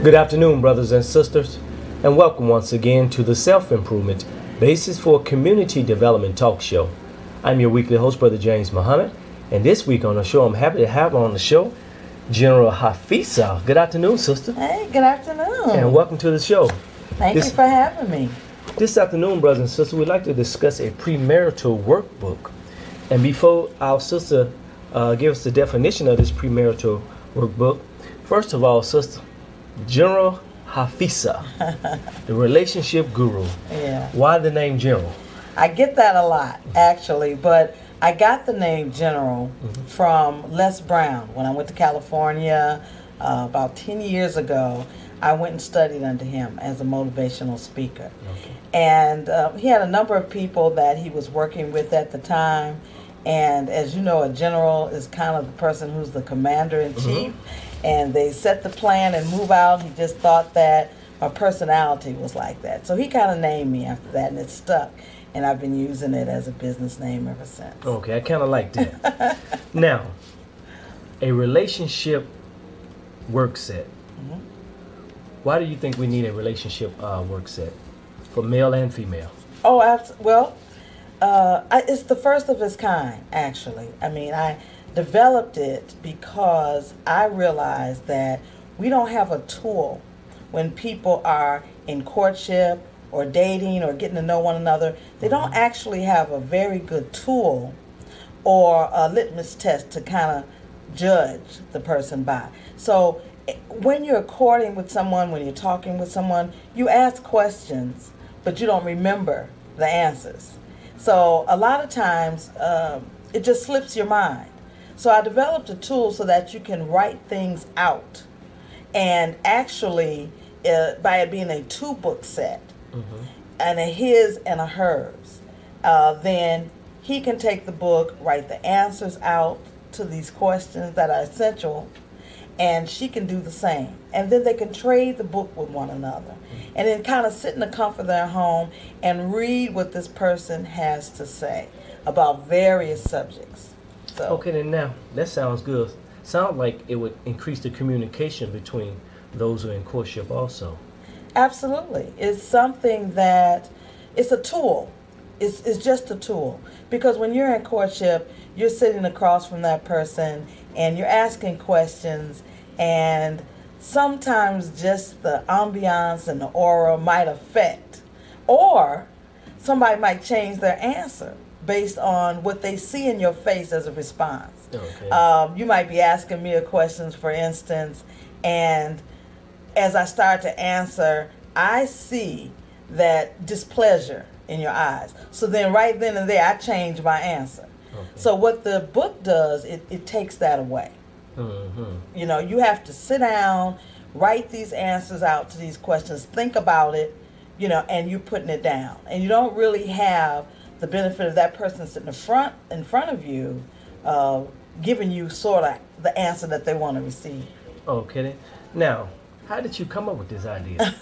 Good afternoon, brothers and sisters, and welcome once again to the Self-Improvement Basis for Community Development Talk Show. I'm your weekly host, Brother James Muhammad, and this week on the show, I'm happy to have on the show General Hafisa. Good afternoon, sister. Hey, good afternoon. And welcome to the show. Thank you for having me. This afternoon, brothers and sisters, we'd like to discuss a premarital workbook. And before our sister gives us the definition of this premarital workbook, first of all, sister, General Hafisa, the relationship guru. Yeah. Why the name General? I get that a lot, actually, but I got the name General from Les Brown. When I went to California about 10 years ago, I went and studied under him as a motivational speaker. Okay. And he had a number of people that he was working with at the time. And as you know, a general is kind of the person who's the commander-in-chief. And they set the plan and move out. He just thought that my personality was like that. So he kind of named me after that, and it stuck. And I've been using it as a business name ever since. Okay, I kind of like that. Now, a relationship work set. Why do you think we need a relationship work set for male and female? Oh, well, it's the first of its kind, actually. I mean, I developed it because I realized that we don't have a tool when people are in courtship or dating or getting to know one another. They don't actually have a very good tool or a litmus test to kind of judge the person by. So when you're courting with someone, when you're talking with someone, you ask questions, but you don't remember the answers. So a lot of times it just slips your mind. So I developed a tool so that you can write things out. And actually, by it being a 2-book set, and a his and a hers, then he can take the book, write the answers out to these questions that are essential, and she can do the same. And then they can trade the book with one another. And then kind of sit in the comfort of their home and read what this person has to say about various subjects. So. Okay, then now, that sounds good. Sounds like it would increase the communication between those who are in courtship also. Absolutely. It's something that, it's a tool. It's just a tool. Because when you're in courtship, you're sitting across from that person and you're asking questions, and sometimes just the ambiance and the aura might affect, or somebody might change their answer based on what they see in your face as a response. Okay. You might be asking me a question, for instance, and as I start to answer, I see that displeasure in your eyes. So then right then and there, I change my answer. Okay. So what the book does, it takes that away. You know, you have to sit down, write these answers out to these questions, think about it, you know, and you're putting it down. And you don't really have the benefit of that person sitting in front of you, giving you sort of the answer that they want to receive. Okay, then. Now, how did you come up with this idea?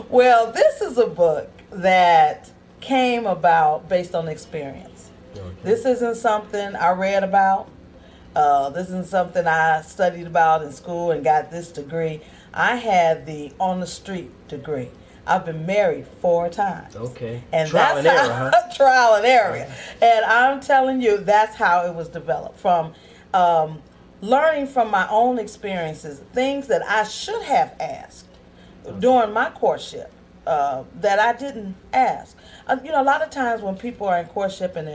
Well, this is a book that came about based on experience. Okay. This isn't something I read about. This isn't something I studied about in school and got this degree. I had the on-the-street degree. I've been married 4 times. Okay. And trial and error, huh? Trial and error. And I'm telling you, that's how it was developed. From learning from my own experiences, things that I should have asked during my courtship that I didn't ask. You know, a lot of times when people are in courtship and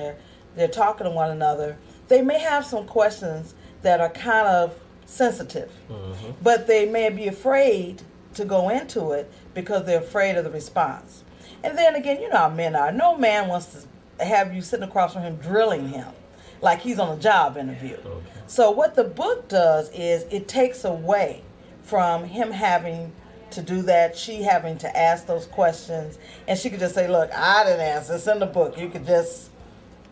they're talking to one another, they may have some questions that are kind of sensitive, but they may be afraid to go into it because they're afraid of the response. And then again, you know how men are. No man wants to have you sitting across from him drilling him like he's on a job interview. Okay. So what the book does is it takes away from him having to do that, she having to ask those questions, and she could just say, look, I didn't answer, it's in the book. You could just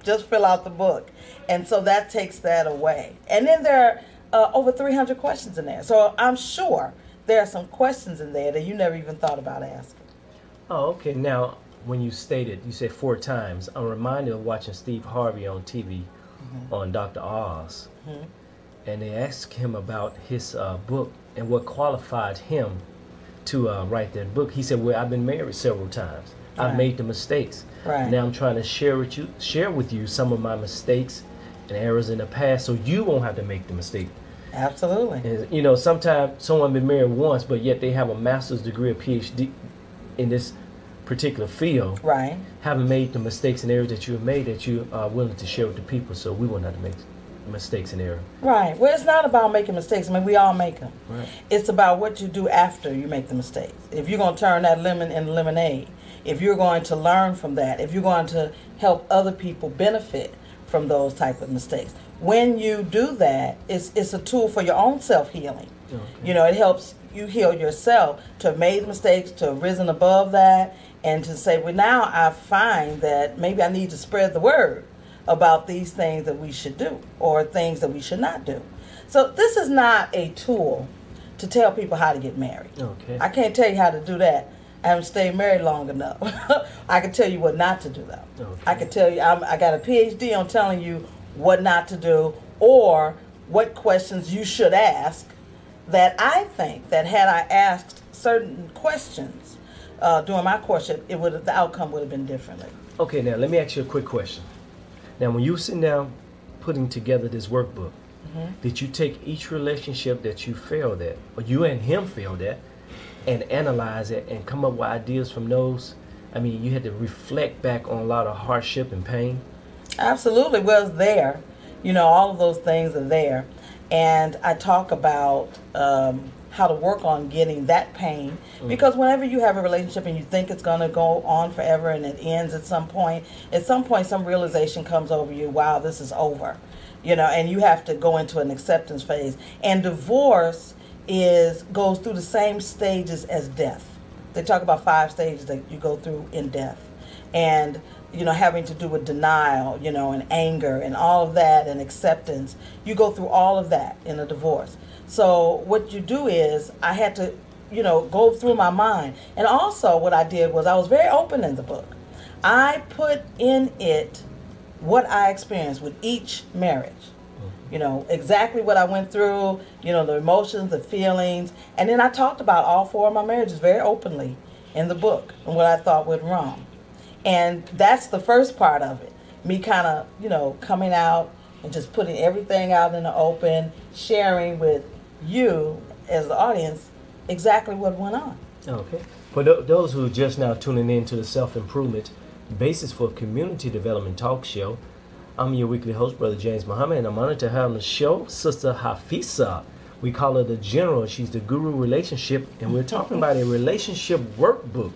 fill out the book. And so that takes that away. And then there are over 300 questions in there. So I'm sure there are some questions in there that you never even thought about asking. Oh, okay. Now, when you said 4 times, I'm reminded of watching Steve Harvey on TV on Dr. Oz. And they asked him about his book and what qualified him to write that book. He said, "Well, I've been married several times. I've Right. made the mistakes. Right. Now I'm trying to share with you some of my mistakes and errors in the past, so you won't have to make the mistake." Absolutely. And, you know, sometimes someone been married once, but yet they have a master's degree or PhD in this particular field, Right. haven't made the mistakes and errors that you have made, that you are willing to share with the people, so we won't have to make mistakes and errors. Right. Well, it's not about making mistakes. I mean, we all make them. Right. It's about what you do after you make the mistakes. If you're going to turn that lemon into lemonade, if you're going to learn from that, if you're going to help other people benefit from those type of mistakes. When you do that, it's a tool for your own self-healing. Okay. You know, it helps you heal yourself to have made mistakes, to have risen above that, and to say, well, now I find that maybe I need to spread the word about these things that we should do or things that we should not do. So this is not a tool to tell people how to get married. Okay. I can't tell you how to do that. I haven't stayed married long enough. I can tell you what not to do, though. Okay. I can tell you, I got a PhD on telling you what not to do or what questions you should ask, that I think that had I asked certain questions during my courtship, the outcome would have been differently. Okay, now let me ask you a quick question. Now, when you were sitting down putting together this workbook, did you take each relationship that you failed at, or you and him failed at, and analyze it and come up with ideas from those? I mean, you had to reflect back on a lot of hardship and pain. Absolutely. Well, it's there. You know, all of those things are there. And I talk about how to work on getting that pain, because whenever you have a relationship and you think it's going to go on forever and it ends at some point some realization comes over you, wow, this is over, you know, and you have to go into an acceptance phase. And divorce goes through the same stages as death. They talk about 5 stages that you go through in death, and you know, having to do with denial, you know, and anger and all of that, and acceptance. You go through all of that in a divorce. So what you do is, I had to, you know, go through my mind. And also what I did was, I was very open in the book. I put in it what I experienced with each marriage. You know, exactly what I went through, you know, the emotions, the feelings. And then I talked about all 4 of my marriages very openly in the book, and what I thought went wrong. And that's the first part of it. Me kind of, you know, coming out and just putting everything out in the open, sharing with you as the audience exactly what went on. Okay. For those who are just now tuning in to the Self-Improvement Basis for Community Development Talk Show, I'm your weekly host, Brother James Muhammad, and I'm honored to have on the show Sister Hafisa. We call her the General. She's the Guru Relationship, and we're talking about a relationship workbook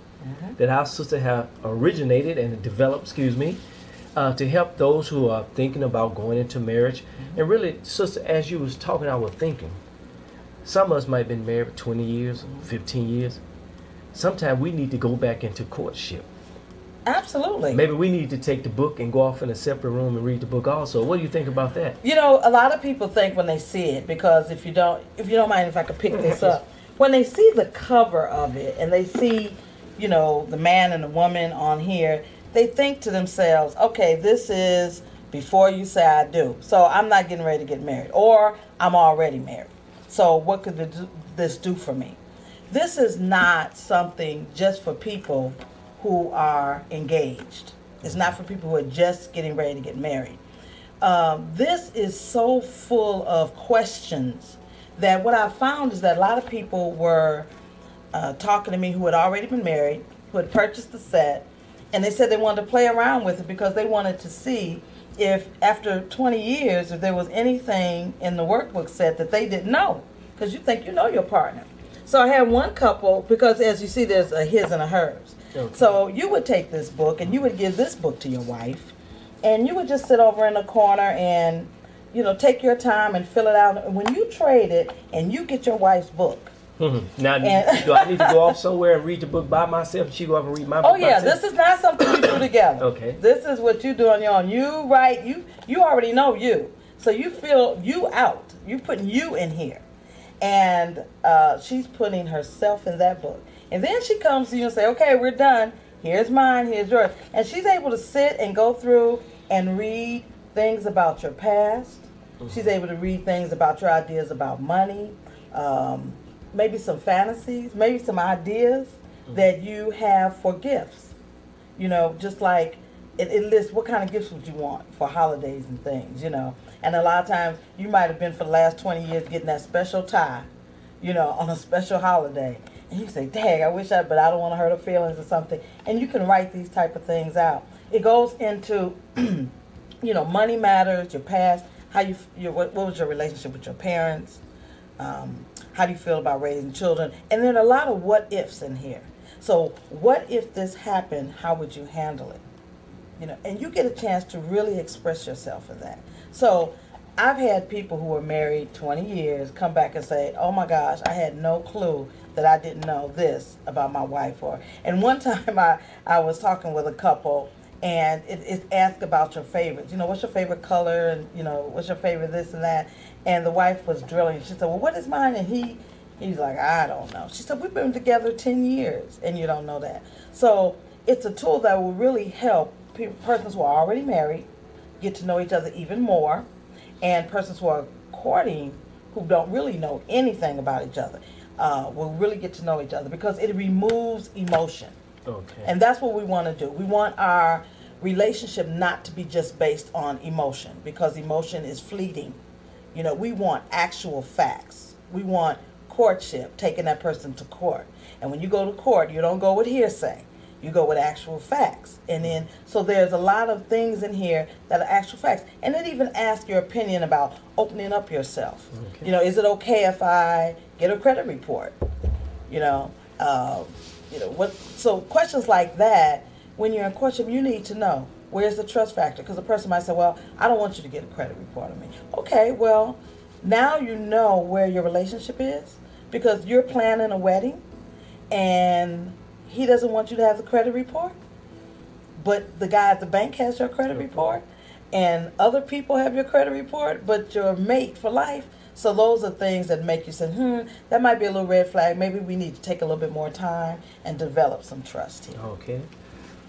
that our sister have originated and developed, to help those who are thinking about going into marriage. And really, sister, as you was talking, I was thinking, some of us might have been married for 20 years, 15 years. Sometimes we need to go back into courtship. Absolutely. Maybe we need to take the book and go off in a separate room and read the book also. What do you think about that? You know, a lot of people think when they see it, because if you don't mind if I could pick this up, when they see the cover of it and they see, you know, the man and the woman on here, they think to themselves, okay, this is before you say I do. So I'm not getting ready to get married, or I'm already married. So what could this do for me? This is not something just for people who are engaged. It's not for people who are just getting ready to get married. This is so full of questions that what I found is that a lot of people were talking to me who had already been married, who had purchased the set, and they said they wanted to play around with it because they wanted to see if after 20 years, if there was anything in the workbook set that they didn't know, because you think you know your partner. So I had one couple, because as you see, there's a his and a hers. Okay. So you would take this book and you would give this book to your wife, and you would just sit over in a corner and, you know, take your time and fill it out. And when you trade it and you get your wife's book. Now, do I need to go off somewhere and read the book by myself, and she go off and read my book? Oh yeah, this is not something you do together. Okay. This is what you do on your own. You write, you already know you. So you fill you out. You putting you in here. And she's putting herself in that book. And then she comes to you and say, okay, we're done. Here's mine, here's yours. And she's able to sit and go through and read things about your past. She's able to read things about your ideas about money, maybe some fantasies, maybe some ideas that you have for gifts. You know, just like it lists what kind of gifts would you want for holidays and things, you know. And a lot of times you might have been for the last 20 years getting that special tie, you know, on a special holiday. And you say, dang, I wish but I don't want to hurt her feelings or something. And you can write these type of things out. It goes into, you know, money matters, your past, what was your relationship with your parents, how do you feel about raising children? And then a lot of what ifs in here. So what if this happened, how would you handle it? You know, and you get a chance to really express yourself in that. So I've had people who were married 20 years come back and say, oh my gosh, I had no clue that I didn't know this about my wife. And one time I was talking with a couple, and it asked about your favorites. You know, what's your favorite color? And, you know, what's your favorite this and that? And the wife was drilling. She said, well, what is mine? And he's like, I don't know. She said, we've been together 10 years, and you don't know that. So it's a tool that will really help persons who are already married get to know each other even more, and persons who are courting who don't really know anything about each other will really get to know each other, because it removes emotion. Okay. And that's what we want to do. We want our relationship not to be just based on emotion, because emotion is fleeting. You know, we want actual facts. We want courtship, taking that person to court. And when you go to court, you don't go with hearsay. You go with actual facts. And then, so there's a lot of things in here that are actual facts. And it even asks your opinion about opening up yourself. Okay. You know, is it okay if I get a credit report? You know, what? So questions like that, when you're in courtship, you need to know, where's the trust factor? Because the person might say, well, I don't want you to get a credit report on me. Okay, well, now you know where your relationship is, because you're planning a wedding and he doesn't want you to have the credit report, but the guy at the bank has your credit report, and other people have your credit report, but your mate for life. So those are things that make you say, that might be a little red flag. Maybe we need to take a little bit more time and develop some trust here. Okay.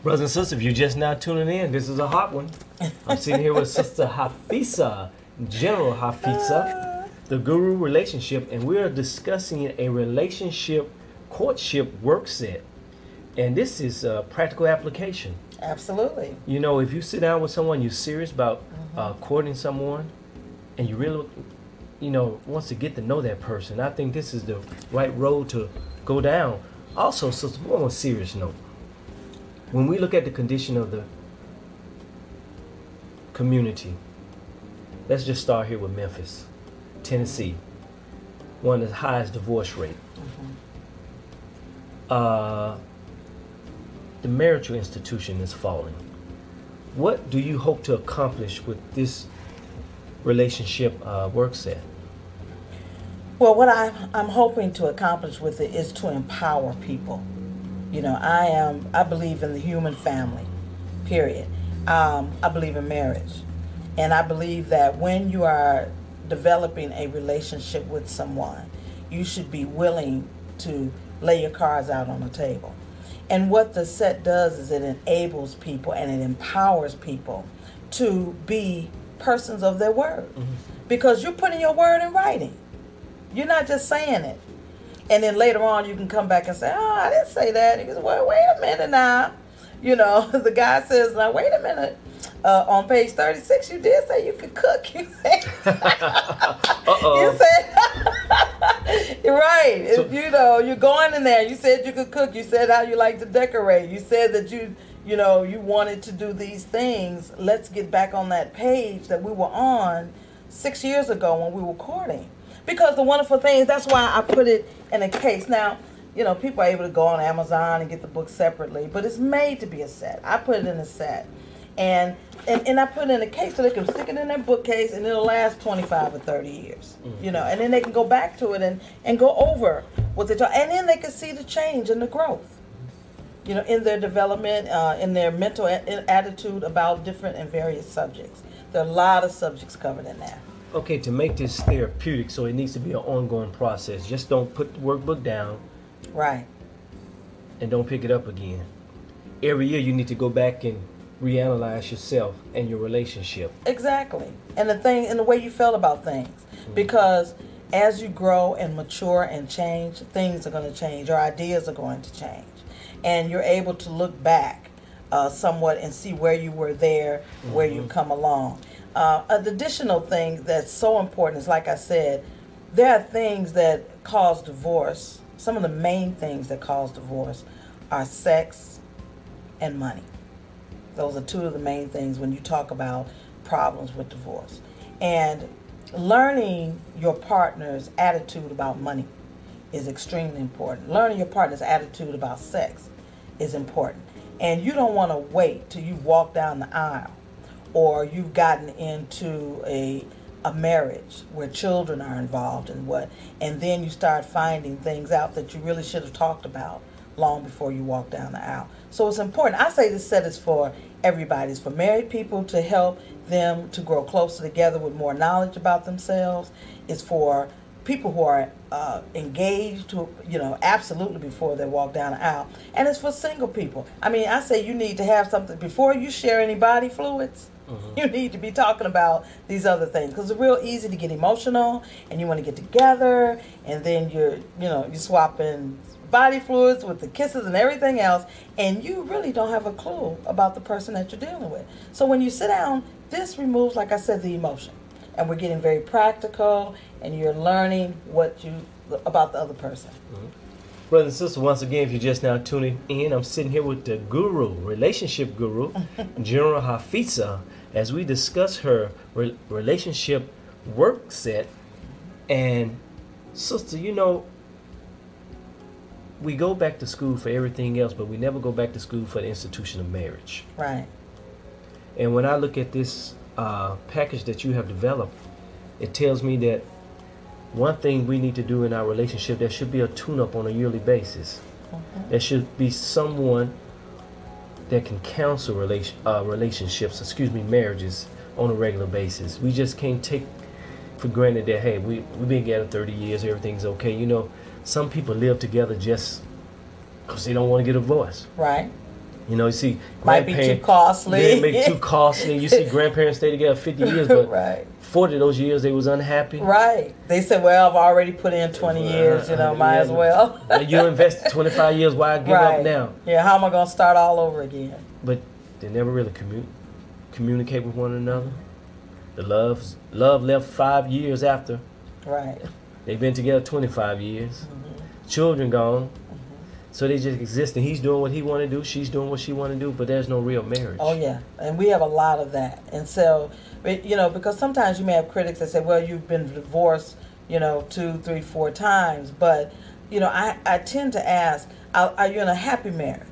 Brothers and sisters, if you're just now tuning in, this is a hot one. I'm sitting here with Sister Hafisa, General Hafisa, the Guru Relationship, and we are discussing a relationship courtship work set. And this is a practical application. Absolutely. You know, if you sit down with someone, you're serious about courting someone, and you really, you know, wants to get to know that person, I think this is the right road to go down. Also, sister, on a serious note, when we look at the condition of the community, let's just start here with Memphis, Tennessee, one of the highest divorce rate. The marital institution is falling. What do you hope to accomplish with this relationship work set? Well, what I'm hoping to accomplish with it is to empower people. You know, I believe in the human family, period. I believe in marriage. And I believe that when you are developing a relationship with someone, you should be willing to lay your cards out on the table. And what the set does is it enables people and it empowers people to be persons of their word. Because you're putting your word in writing. You're not just saying it. And then later on you can come back and say, oh, I didn't say that. He goes, well, wait a minute now. You know, the guy says, now, wait a minute. On page 36, you did say you could cook. You said, you said, you're right. So, you know, you're going in there. You said you could cook. You said how you like to decorate. You said that you know, you wanted to do these things. Let's get back on that page that we were on 6 years ago when we were courting. Because the wonderful thing is, that's why I put it in a case. Now, you know, people are able to go on Amazon and get the book separately, but it's made to be a set. I put it in a set. And I put it in a case so they can stick it in their bookcase, and it'll last 25 or 30 years. You know, and then they can go back to it and go over what they taught. And then they can see the change and the growth, you know, in their development, in their mental attitude about different and various subjects. There are a lot of subjects covered in there. Okay, to make this therapeutic, so it needs to be an ongoing process. Just don't put the workbook down. Right. And don't pick it up again. Every year you need to go back and reanalyze yourself and your relationship. Exactly. And the way you felt about things. Because as you grow and mature and change, things are going to change. Your ideas are going to change. And you're able to look back somewhat and see where you were there, where you've come along. An additional thing that's so important is, like I said, there are things that cause divorce. Some of the main things that cause divorce are sex and money. Those are two of the main things when you talk about problems with divorce. And learning your partner's attitude about money is extremely important. Learning your partner's attitude about sex is important. And you don't want to wait till you walk down the aisle or you've gotten into a marriage where children are involved and then you start finding things out that you really should have talked about long before you walk down the aisle. So it's important. I say this set is for everybody. It's for married people to help them to grow closer together with more knowledge about themselves. It's for people who are engaged, absolutely before they walk down the aisle. And it's for single people. I mean, I say you need to have something before you share any body fluids. You need to be talking about these other things because it's real easy to get emotional and you want to get together and then you're swapping body fluids with the kisses and everything else and you really don't have a clue about the person that you're dealing with. So when you sit down, this removes, like I said, the emotion. And we're getting very practical and you're learning about the other person. Brothers and sisters, once again, if you're just now tuning in, I'm sitting here with the guru, relationship guru, General Hafizah, as we discuss her relationship work set. And sister, we go back to school for everything else, but we never go back to school for the institution of marriage. Right. And when I look at this package that you have developed, it tells me that one thing we need to do in our relationship, there should be a tune-up on a yearly basis. There should be someone that can counsel marriages on a regular basis. We just can't take for granted that, hey, we've been together 30 years, everything's okay. Some people live together just because they don't want to get a divorce. Right. You see, might be too costly. Yeah, it may be too costly. You see grandparents stay together 50 years, but right. 40 of those years they was unhappy. Right. They said, well, I've already put in 20 years, might as well. You invested 25 years, why give up now? Yeah, how am I going to start all over again? But they never really communicate with one another. The love left 5 years after. Right. They've been together 25 years. Children gone. So they just exist, and he's doing what he want to do, she's doing what she want to do, but there's no real marriage. Oh, yeah. And we have a lot of that. And so, because sometimes you may have critics that say, well, you've been divorced, 2, 3, 4 times. But, I tend to ask, are you in a happy marriage?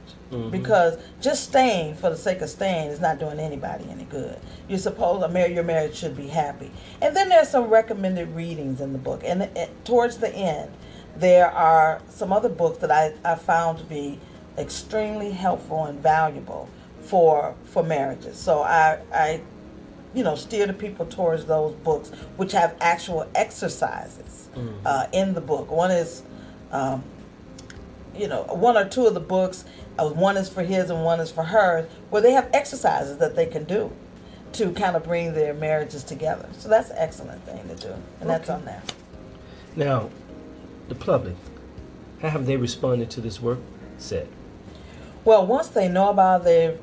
Because just staying for the sake of staying is not doing anybody any good. You're supposed your marriage should be happy. And then there's some recommended readings in the book. And towards the end, there are some other books that I found to be extremely helpful and valuable for marriages. So I steer the people towards those books, which have actual exercises in the book. One is, one or two of the books, one is for his and one is for hers, where they have exercises that they can do to kind of bring their marriages together. So that's an excellent thing to do, and that's on there. Now, the public, how have they responded to this work set? Well, once they know about it, they've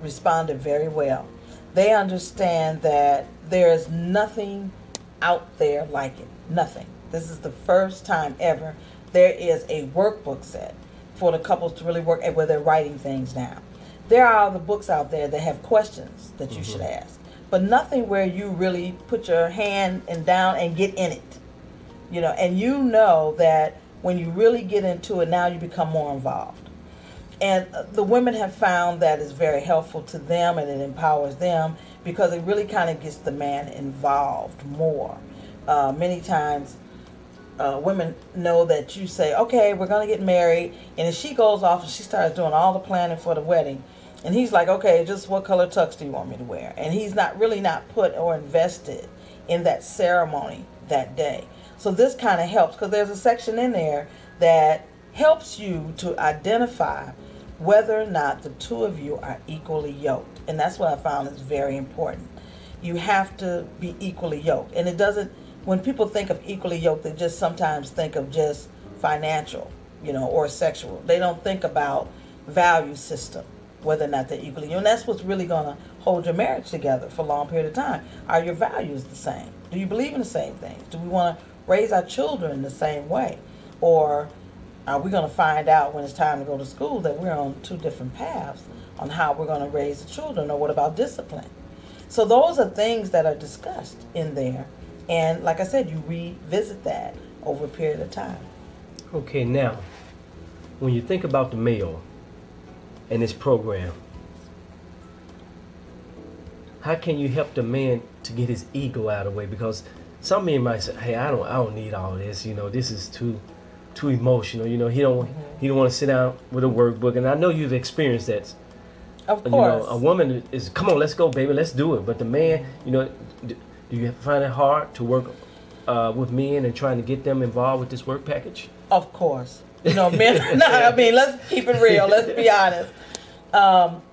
responded very well. They understand that there is nothing out there like it. Nothing. This is the first time ever there is a workbook set for the couples to really work at where they're writing things down. There are other books out there that have questions that you should ask, but nothing where you really put your hand down and get in it. And that when you really get into it, now you become more involved. And the women have found that is very helpful to them and it empowers them because it really kind of gets the man involved more. Many times women know that you say, okay, we're going to get married. And if she goes off and she starts doing all the planning for the wedding, and he's like, okay, just what color tux do you want me to wear? And he's not put or invested in that ceremony that day. So this kind of helps because there's a section in there that helps you to identify whether or not the two of you are equally yoked. And that's what I found is very important. You have to be equally yoked. And it doesn't when people think of equally yoked, they just sometimes think of just financial, or sexual. They don't think about value system, whether or not they're equally yoked. And that's what's really going to hold your marriage together for a long period of time. Are your values the same? Do you believe in the same things? Do we want to raise our children the same way? Or are we going to find out when it's time to go to school that we're on two different paths on how we're going to raise the children? Or what about discipline? So those are things that are discussed in there. And like I said, you revisit that over a period of time. Okay, now, when you think about the male and this program, how can you help the man to get his ego out of the way? Because some men might say, "Hey, I don't need all this. This is too emotional. He don't want to sit down with a workbook." And I know you've experienced that. Of course. A woman is, "Come on, let's go, baby, let's do it." But the man, do you find it hard to work with men and trying to get them involved with this work package? Of course. Men. Let's keep it real. Let's be honest.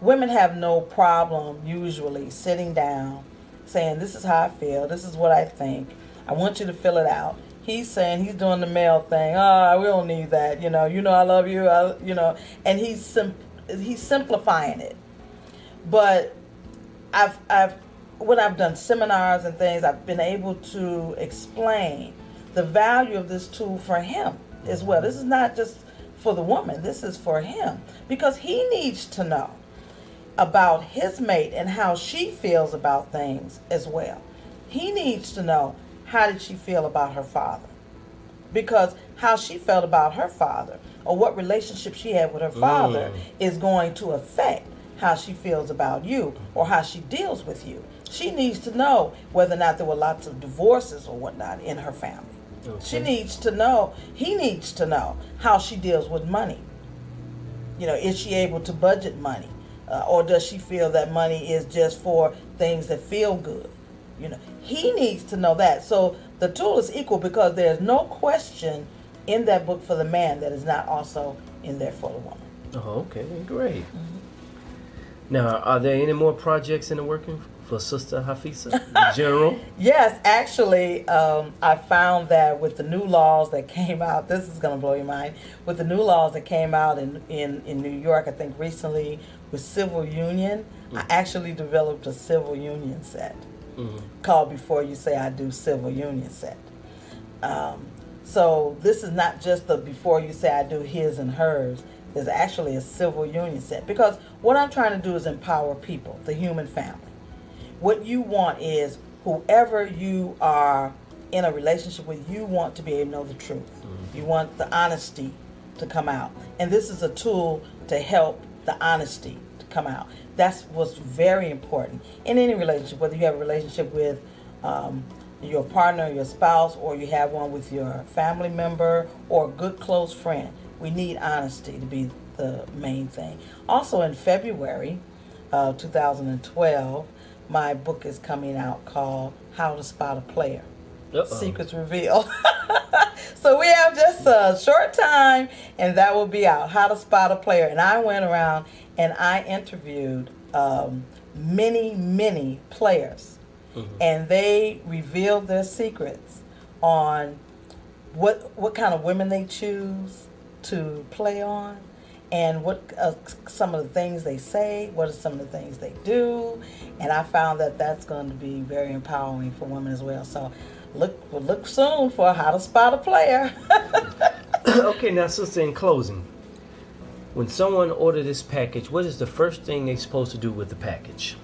Women have no problem usually sitting down, saying, "This is how I feel. This is what I think. I want you to fill it out." He's saying he's doing the male thing. "Oh, we don't need that. I love you. And he's simplifying it. But when I've done seminars and things, I've been able to explain the value of this tool for him as well. This is not just for the woman. This is for him, because he needs to know about his mate and how she feels about things as well. He needs to know, how did she feel about her father? Because how she felt about her father, or what relationship she had with her father, is going to affect how she feels about you or how she deals with you. She needs to know whether or not there were lots of divorces or whatnot in her family. Okay. She needs to know, he needs to know how she deals with money. Is she able to budget money? Or does she feel that money is just for things that feel good? He needs to know that. So the tool is equal, because there's no question in that book for the man that is not also in there for the woman. Oh, okay, great. Now, are there any more projects in the working for Sister Hafisa in general? Yes, actually, I found that with the new laws that came out, this is going to blow your mind, with the new laws that came out in New York, I think recently, with civil union, I actually developed a civil union set called Before You Say I Do Civil Union Set. So this is not just the Before You Say I Do his and hers. There's actually a civil union set, because what I'm trying to do is empower people, the human family. What you want is, whoever you are in a relationship with, you want to be able to know the truth. You want the honesty to come out. And this is a tool to help the honesty to come out. That's what's very important in any relationship, whether you have a relationship with your partner, your spouse, or you have one with your family member or a good close friend. We need honesty to be the main thing. Also in February 2012, my book is coming out called How to Spot a Player. Secrets Revealed. So we have just a short time and that will be out. How to Spot a Player. And I went around and I interviewed many players. And they revealed their secrets on what kind of women they choose to play on, and what some of the things they say, what are some of the things they do. And I found that that's going to be very empowering for women as well. So look soon for How to Spot a Player. Okay, now sister, in closing, when someone orders this package, what is the first thing they're supposed to do with the package?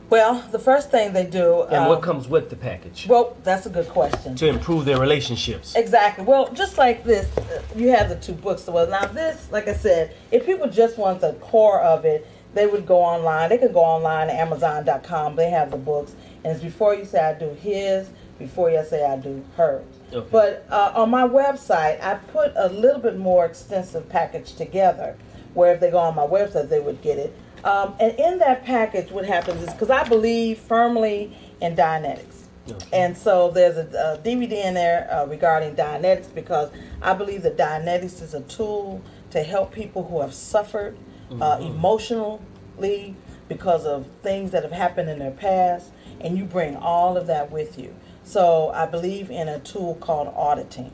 Well, the first thing they do... And what comes with the package? Well, that's a good question. To improve their relationships. Exactly. Well, just like this, you have the two books. Well, now this, like I said, if people just want the core of it, they would go online. They could go online to Amazon.com. They have the books. And it's Before You Say I Do His, Before You Say I Do Hers. Okay. But on my website, I put a little bit more extensive package together, where if they go on my website, they would get it. And in that package, what happens is, because I believe firmly in Dianetics. Okay. And so there's a DVD in there regarding Dianetics, because I believe that Dianetics is a tool to help people who have suffered emotionally because of things that have happened in their past. And you bring all of that with you. So I believe in a tool called auditing.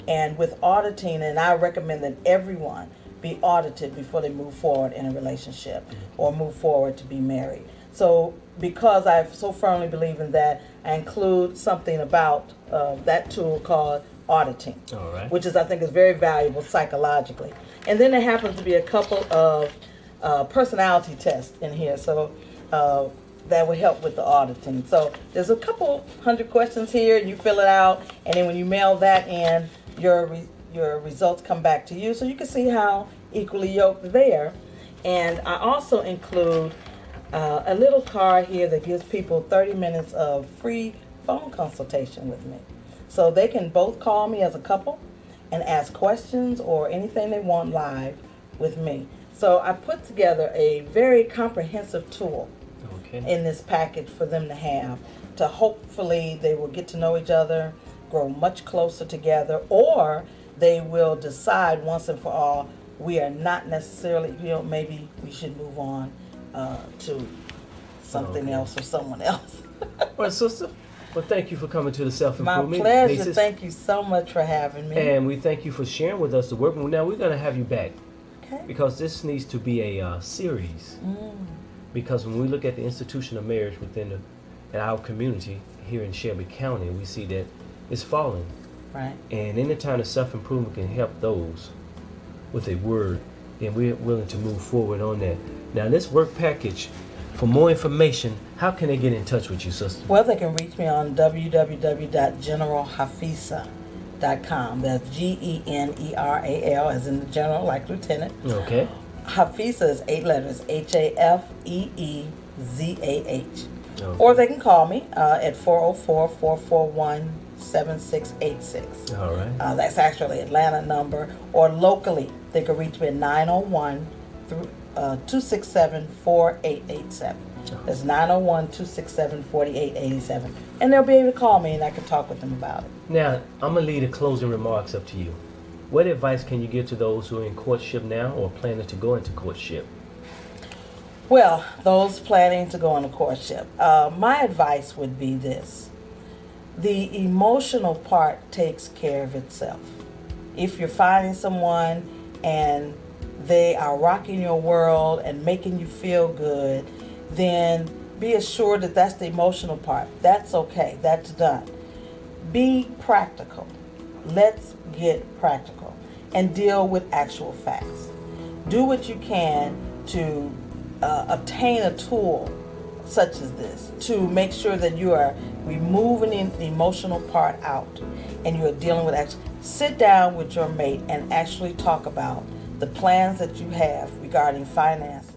And with auditing, and I recommend that everyone be audited before they move forward in a relationship or move forward to be married. So because I so firmly believe in that, I include something about that tool called auditing, All right. which is, I think, is very valuable psychologically. And then there happens to be a couple of personality tests in here, so that will help with the auditing. So there's a couple hundred questions here, and you fill it out, and then when you mail that in, your results come back to you, so you can see how equally yoked they are. And I also include a little card here that gives people 30 minutes of free phone consultation with me. So they can both call me as a couple and ask questions or anything they want live with me. So I put together a very comprehensive tool in this package for them to have, to hopefully they will get to know each other, grow much closer together, or they will decide once and for all, we are not necessarily, maybe we should move on to something else or someone else. Well, sister, well, thank you for coming to the Self-Improvement My pleasure. Basis. Thank you so much for having me. And we thank you for sharing with us the work. Now, we're going to have you back Okay. because this needs to be a series. Because when we look at the institution of marriage within our community here in Shelby County, we see that it's falling. Right. And any time of self-improvement can help those with a word, then we're willing to move forward on that. Now, this work package, for more information, how can they get in touch with you, sister? Well, they can reach me on www.generalhafisa.com. That's General, as in the general, like lieutenant. Okay. Hafisa is 8 letters, Hafeezah. Okay. Or they can call me at 404-441-7686. All right. That's actually Atlanta number. Or locally, they can reach me at 901-267-4887. That's 901-267-4887. And they'll be able to call me and I can talk with them about it. Now, I'm going to leave the closing remarks up to you. What advice can you give to those who are in courtship now or planning to go into courtship? Well, those planning to go on a courtship, my advice would be this. The emotional part takes care of itself. If you're finding someone and they are rocking your world and making you feel good, then be assured that that's the emotional part. That's okay. That's done. Be practical. Let's get practical and deal with actual facts. Do what you can to obtain a tool such as this to make sure that you are removing the emotional part out and you are dealing with action. Sit down with your mate and actually talk about the plans that you have regarding finances.